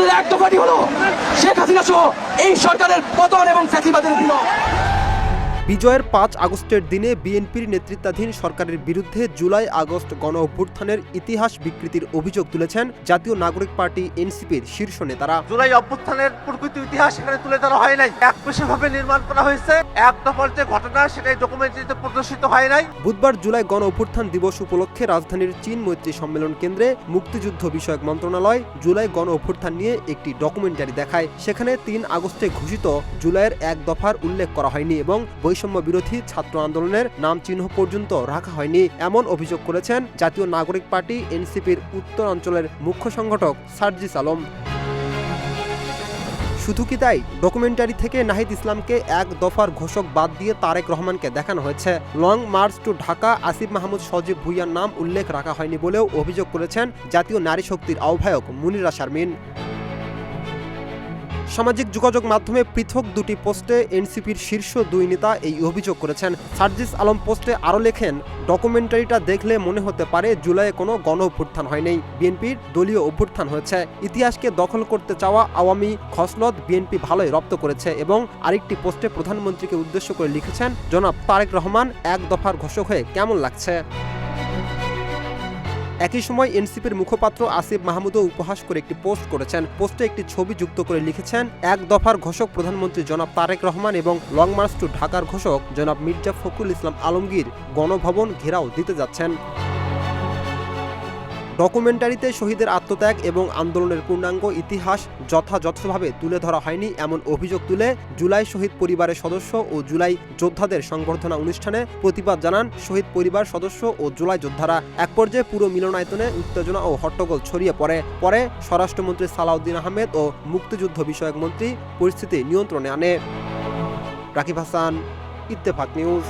আমাদের এক দফাটি হলো শেখ হাসিনা সহ এই সরকারের পতন এবং ফ্যাসিবাদের বিলোপ। বিজয়ের ৫ আগস্টের দিনে বিএনপির নেতৃত্বাধীন সরকারের বিরুদ্ধে জুলাই আগস্ট গণ অভ্যুত্থানের ইতিহাস বিকৃতির অভিযোগ তুলেছেন জাতীয় নাগরিক পার্টি এনসিপির শীর্ষ নেতারা। জুলাই অভ্যুত্থানের প্রকৃত ইতিহাস এখানে তুলে ধরা হয় নাই, একপেশাভাবে নির্মাণ করা হয়েছে। এক দফার যে ঘটনা সেটাই ডকুমেন্টারিতে প্রদর্শিত হয় নাই। বুধবার জুলাই গণ অভ্যুত্থান দিবস উপলক্ষে রাজধানীর চীন মৈত্রী সম্মেলন কেন্দ্রে মুক্তিযুদ্ধ বিষয়ক মন্ত্রণালয় জুলাই গণ অভ্যুত্থান নিয়ে একটি ডকুমেন্টারি দেখায়। সেখানে ৩ আগস্টে ঘোষিত জুলাইয়ের এক দফার উল্লেখ করা হয়নি এবং বৈষম্য বিরোধী ছাত্র আন্দোলনের নাম চিহ্ন পর্যন্ত রাখা হয়নি, এমন অভিযোগ করেছেন জাতীয় নাগরিক পার্টি এনসিপির উত্তরাঞ্চলের মুখ্য সংগঠক সার্জিস আলম। শুধু কি তাই, ডকুমেন্টারি থেকে নাহিদ ইসলামকে এক দফার ঘোষক বাদ দিয়ে তারেক রহমানকে দেখানো হয়েছে। Long march to Dhaka Asif Mahmud Sajib ভুইয়ার নাম উল্লেখ রাখা হয়নি বলেও অভিযোগ করেছেন জাতীয় নারী শক্তির আহ্বায়ক মুনিরা শারমিন। সামাজিক যোগাযোগ মাধ্যমে পৃথক দুটি পোস্টে এনসিপির শীর্ষ দুই নেতা এই অভিযোগ করেছেন। সার্জিস আলম পোস্টে আরও লেখেন, ডকুমেন্টারিটা দেখলে মনে হতে পারে জুলাইয়ে কোনো গণ অভ্যুত্থান হয়নি, বিএনপির দলীয় অভ্যুত্থান হয়েছে। ইতিহাসকে দখল করতে চাওয়া আওয়ামী খসলত বিএনপি ভালোই রপ্ত করেছে। এবং আরেকটি পোস্টে প্রধানমন্ত্রীকে উদ্দেশ্য করে লিখেছেন, জনাব তারেক রহমান এক দফার ঘোষক হয়ে কেমন লাগছে। একই সময় এনসিপির মুখপাত্র আসিফ মাহমুদও উপহাস করে একটি পোস্ট করেছেন। পোস্টে একটি ছবি যুক্ত করে লিখেছেন, এক দফার ঘোষক প্রধানমন্ত্রী জনাব তারেক রহমান এবং লং মার্চ টু ঢাকার ঘোষক জনাব মির্জা ফখরুল ইসলাম আলমগীর গণভবন ঘেরাও দিতে যাচ্ছেন। ডকুমেন্টারিতে শহীদের আত্মত্যাগ এবং আন্দোলনের পূর্ণাঙ্গ ইতিহাস যথাযথভাবে তুলে ধরা হয়নি এমন অভিযোগ তুলে জুলাই শহীদ পরিবারের সদস্য ও জুলাই যোদ্ধাদের সংবর্ধনা অনুষ্ঠানে প্রতিবাদ জানান শহীদ পরিবার সদস্য ও জুলাই যোদ্ধারা। এক পর্যায়ে পুরো মিলনায়তনে উত্তেজনা ও হট্টগোল ছড়িয়ে পরে স্বরাষ্ট্রমন্ত্রী সালাউদ্দিন আহমেদ ও মুক্তিযুদ্ধ বিষয়ক মন্ত্রী পরিস্থিতি নিয়ন্ত্রণে আনে। রাকিব হাসান, ইত্তেফাক নিউজ।